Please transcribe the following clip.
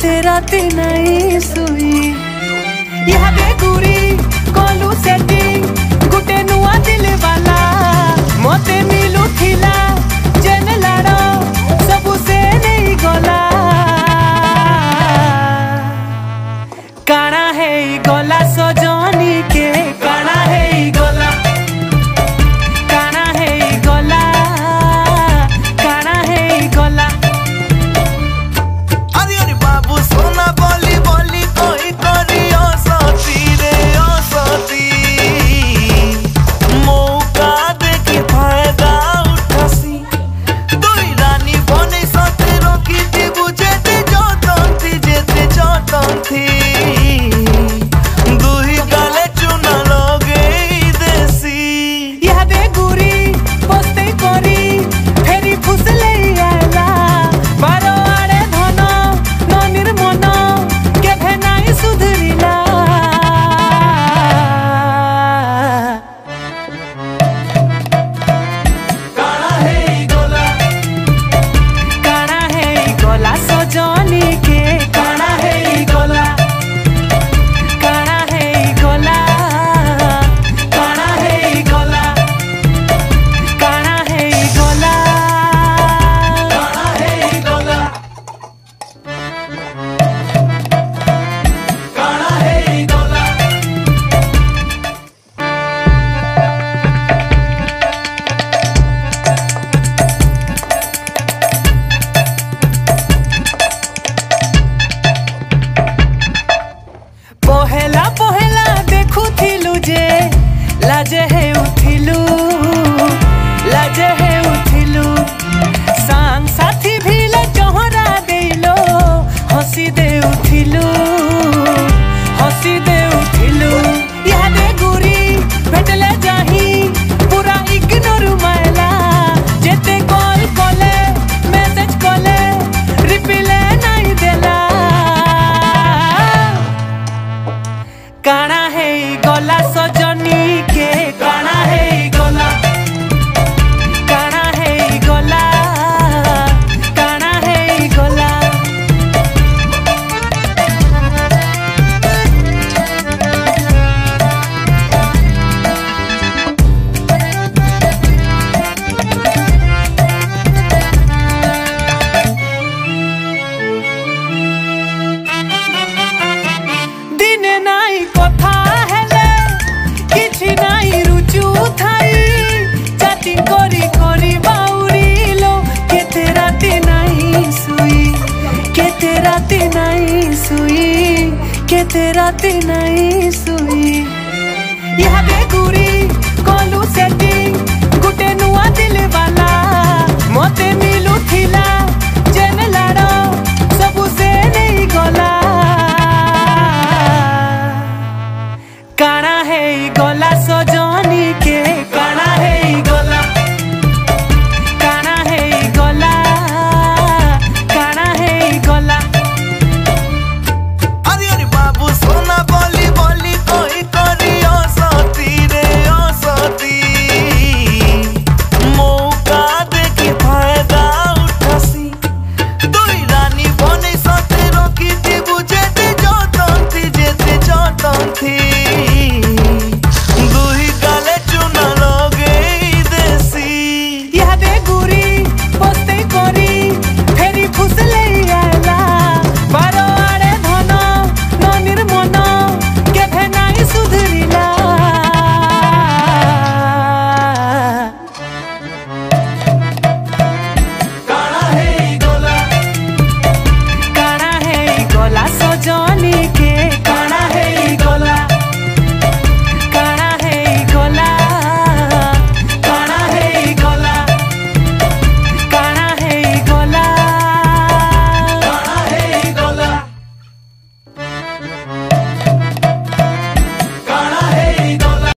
केते राती नहीं सुई यह बेगुरी कोलू सेटिंग गुटे नुआ दिल वाला मोते मिलू थिला जेन लाड़ो सबु से नहीं गला काना है गला सजनी के काना है गला काना है गला काना है गला अरे अरे बाबू सोना बोली बोली कोई करियो सती रे ओ सती मौका देखी फायदा उठासी दुई रानी बने सते रोकी थी बुझेते जोतन थी दुई गाले चुना लोगे देसी यह बेगुरी पोस्ते करी फेरी फुसले आला बारो आड़े धन न निर्मन केभे नाई सुधरिला काना है गला काना है गला सजनी के काना है गला काना है गला काना है गला काना है गला काना है गला काना है गला पहेला पहेला देखुथिलु जे लाजे हे उठिलु लाजे हे उठिलु सांग साथी भिले चोहरा देलो हंसी दे उठिलु हंसी दे उठिलु यह बेगुरी भेटले जाही पूरा इग्नोर मायला जेते कॉल कले मैसेज कले रिप्लाई नहीं देला काना है गला सजनी के काना है गला काना है गला काना है गला दिने नाई कथा हेले किछि नाई रुचु थाई चाटी करी करी बाउरिलो केते राती नहीं सुई केते राती नहीं सुई केते राती नहीं सुई यह बेगुरी कोलू सेटिंग गुटे नुआ